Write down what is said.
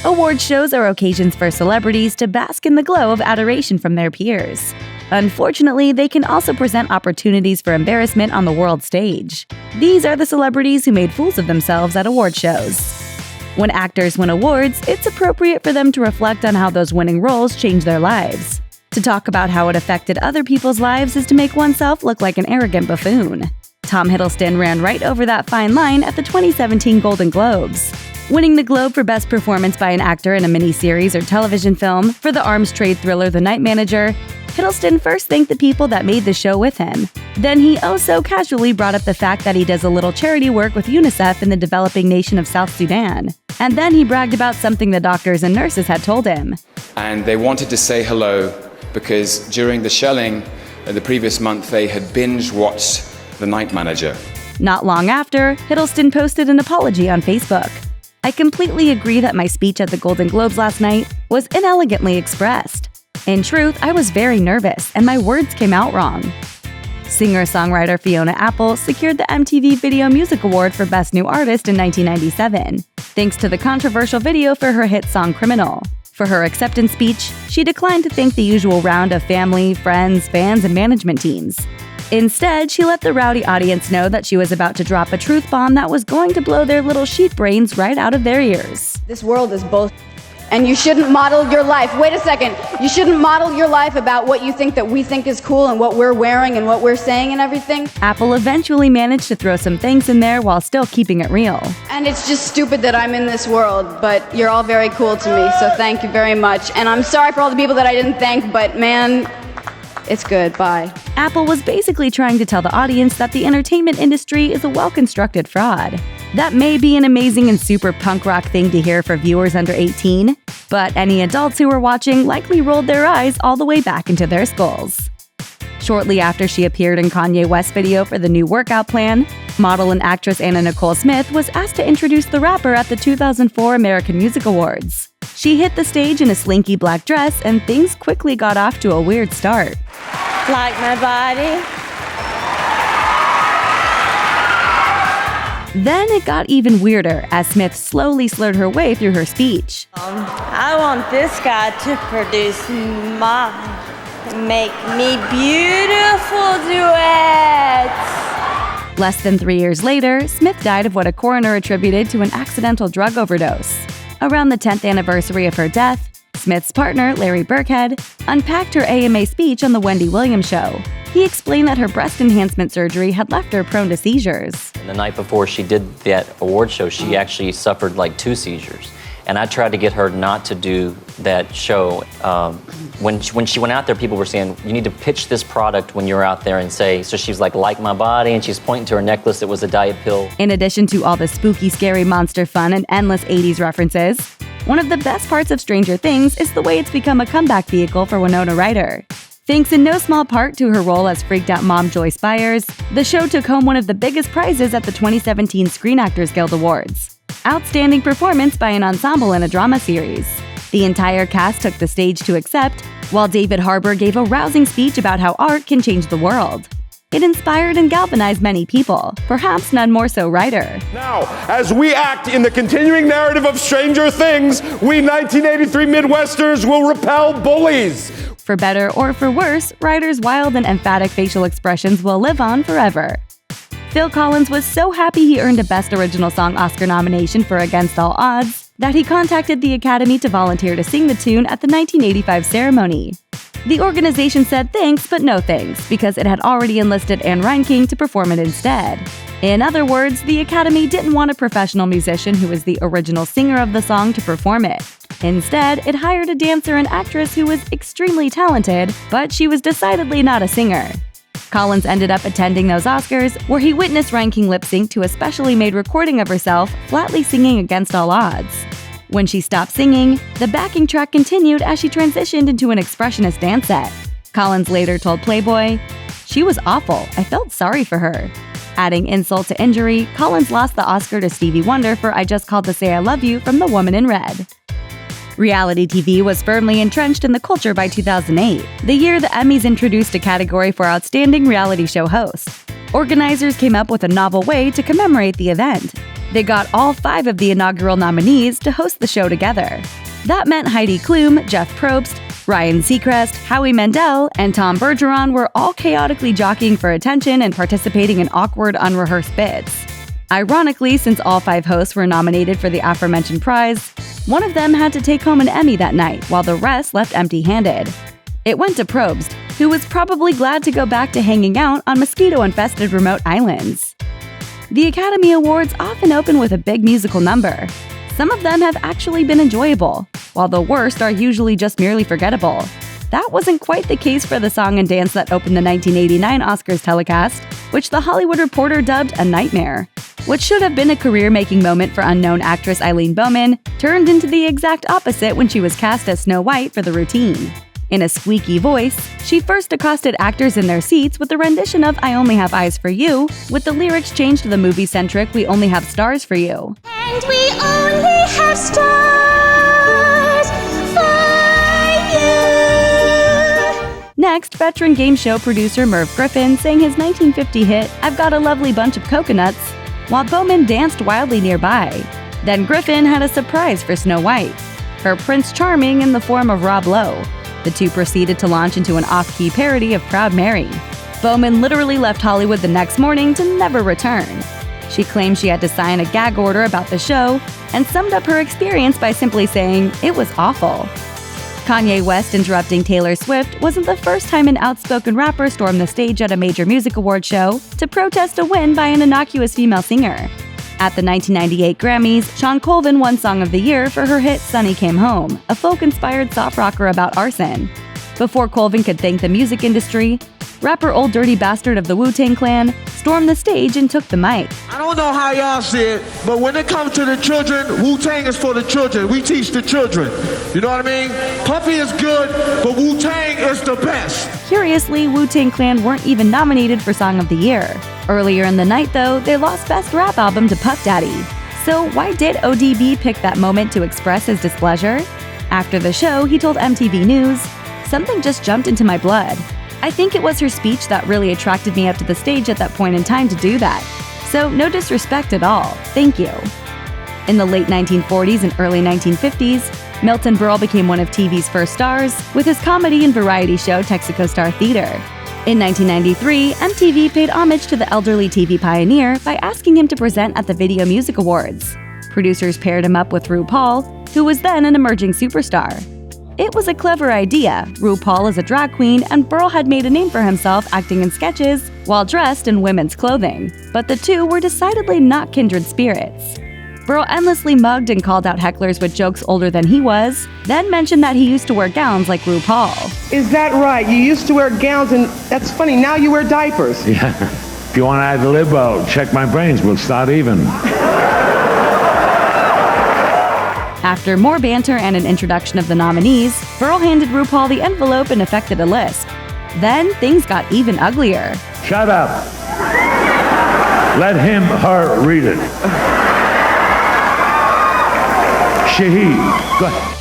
Award shows are occasions for celebrities to bask in the glow of adoration from their peers. Unfortunately, they can also present opportunities for embarrassment on the world stage. These are the celebrities who made fools of themselves at award shows. When actors win awards, it's appropriate for them to reflect on how those winning roles changed their lives. To talk about how it affected other people's lives is to make oneself look like an arrogant buffoon. Tom Hiddleston ran right over that fine line at the 2017 Golden Globes. Winning the Globe for Best Performance by an Actor in a Miniseries or Television Film for the arms trade thriller The Night Manager, Hiddleston first thanked the people that made the show with him. Then he so casually brought up the fact that he does a little charity work with UNICEF in the developing nation of South Sudan. And then he bragged about something the doctors and nurses had told him. And they wanted to say hello because during the shelling the previous month they had binge-watched The Night Manager. Not long after, Hiddleston posted an apology on Facebook. I completely agree that my speech at the Golden Globes last night was inelegantly expressed. In truth, I was very nervous and my words came out wrong. Singer-songwriter Fiona Apple secured the MTV Video Music Award for Best New Artist in 1997, thanks to the controversial video for her hit song Criminal. For her acceptance speech, she declined to thank the usual round of family, friends, fans, and management teams. Instead, she let the rowdy audience know that she was about to drop a truth bomb that was going to blow their little sheep brains right out of their ears. This world is bullshit. And you shouldn't model your life. Wait a second. You shouldn't model your life about what you think that we think is cool and what we're wearing and what we're saying and everything. Apple eventually managed to throw some thanks in there while still keeping it real. And it's just stupid that I'm in this world, but you're all very cool to me, so thank you very much. And I'm sorry for all the people that I didn't thank, but man, it's good. Bye. Apple was basically trying to tell the audience that the entertainment industry is a well-constructed fraud. That may be an amazing and super punk rock thing to hear for viewers under 18, but any adults who were watching likely rolled their eyes all the way back into their skulls. Shortly after she appeared in Kanye West's video for the new workout plan, model and actress Nicole was asked to introduce the rapper at the 2004 American Music Awards. She hit the stage in a slinky black dress and things quickly got off to a weird start. Like my body? Then it got even weirder as Smith slowly slurred her way through her speech. I want this guy to produce mine, make me beautiful duets. Less than 3 years later, Smith died of what a coroner attributed to an accidental drug overdose. Around the 10th anniversary of her death, Smith's partner, Larry Burkhead, unpacked her AMA speech on The Wendy Williams Show. He explained that her breast enhancement surgery had left her prone to seizures. The night before she did that award show, she actually suffered like 2 seizures. And I tried to get her not to do that show. When she went out there, people were saying, you need to pitch this product when you're out there and say, so she's like my body, and she's pointing to her necklace that was a diet pill. In addition to all the spooky, scary monster fun and endless 80s references, one of the best parts of Stranger Things is the way it's become a comeback vehicle for Winona Ryder. Thanks in no small part to her role as freaked-out mom Joyce Byers, the show took home one of the biggest prizes at the 2017 Screen Actors Guild Awards: Outstanding Performance by an Ensemble in a Drama Series. The entire cast took the stage to accept, while David Harbour gave a rousing speech about how art can change the world. It inspired and galvanized many people, perhaps none more so Ryder. Now, as we act in the continuing narrative of Stranger Things, we 1983 Midwesterners will repel bullies. For better or for worse, Ryder's wild and emphatic facial expressions will live on forever. Phil Collins was so happy he earned a Best Original Song Oscar nomination for Against All Odds that he contacted the Academy to volunteer to sing the tune at the 1985 ceremony. The organization said thanks but no thanks because it had already enlisted Reinking to perform it instead. In other words, the Academy didn't want a professional musician who was the original singer of the song to perform it. Instead, it hired a dancer and actress who was extremely talented, but she was decidedly not a singer. Collins ended up attending those Oscars, where he witnessed Reinking lip-sync to a specially made recording of herself flatly singing Against All Odds. When she stopped singing, the backing track continued as she transitioned into an expressionist dance set. Collins later told Playboy, "She was awful. I felt sorry for her." Adding insult to injury, Collins lost the Oscar to Stevie Wonder for I Just Called to Say I Love You from The Woman in Red. Reality TV was firmly entrenched in the culture by 2008, the year the Emmys introduced a category for Outstanding Reality Show Host. Organizers came up with a novel way to commemorate the event. They got all 5 of the inaugural nominees to host the show together. That meant Heidi Klum, Jeff Probst, Ryan Seacrest, Howie Mandel, and Tom Bergeron were all chaotically jockeying for attention and participating in awkward, unrehearsed bits. Ironically, since all 5 hosts were nominated for the aforementioned prize, one of them had to take home an Emmy that night, while the rest left empty-handed. It went to Probst, who was probably glad to go back to hanging out on mosquito-infested remote islands. The Academy Awards often open with a big musical number. Some of them have actually been enjoyable, while the worst are usually just merely forgettable. That wasn't quite the case for the song and dance that opened the 1989 Oscars telecast, which The Hollywood Reporter dubbed a nightmare. What should have been a career-making moment for unknown actress Eileen Bowman turned into the exact opposite when she was cast as Snow White for the routine. In a squeaky voice, she first accosted actors in their seats with a rendition of I Only Have Eyes for You, with the lyrics changed to the movie-centric We Only Have Stars for You. And we only have stars for you. Next, veteran game show producer Merv Griffin sang his 1950 hit I've Got a Lovely Bunch of Coconuts, while Bowman danced wildly nearby. Then Griffin had a surprise for Snow White, her Prince Charming in the form of Rob Lowe. The two proceeded to launch into an off-key parody of Proud Mary. Bowman literally left Hollywood the next morning to never return. She claimed she had to sign a gag order about the show and summed up her experience by simply saying, "It was awful." Kanye West interrupting Taylor Swift wasn't the first time an outspoken rapper stormed the stage at a major music award show to protest a win by an innocuous female singer. At the 1998 Grammys, Sean Colvin won Song of the Year for her hit Sunny Came Home, a folk-inspired soft rocker about arson. Before Colvin could thank the music industry, rapper Old Dirty Bastard of the Wu-Tang Clan stormed the stage and took the mic. I don't know how y'all see it, but when it comes to the children, Wu-Tang is for the children. We teach the children. You know what I mean? Puffy is good, but Wu-Tang is the best. Curiously, Wu-Tang Clan weren't even nominated for Song of the Year. Earlier in the night, though, they lost Best Rap Album to Puff Daddy. So why did ODB pick that moment to express his displeasure? After the show, he told MTV News, "Something just jumped into my blood. I think it was her speech that really attracted me up to the stage at that point in time to do that. So no disrespect at all. Thank you." In the late 1940s and early 1950s, Milton Berle became one of TV's first stars with his comedy and variety show Texaco Star Theater. In 1993, MTV paid homage to the elderly TV pioneer by asking him to present at the Video Music Awards. Producers paired him up with RuPaul, who was then an emerging superstar. It was a clever idea. RuPaul is a drag queen, and Berle had made a name for himself acting in sketches while dressed in women's clothing. But the two were decidedly not kindred spirits. Berle endlessly mugged and called out hecklers with jokes older than he was, then mentioned that he used to wear gowns like RuPaul. Is that right? You used to wear gowns, and that's funny, now you wear diapers. Yeah. If you want to add the lib, check my brains, we'll start even. After more banter and an introduction of the nominees, Berle handed RuPaul the envelope and effected a list. Then things got even uglier. Shut up. Let him, her read it. Shahid. Go ahead.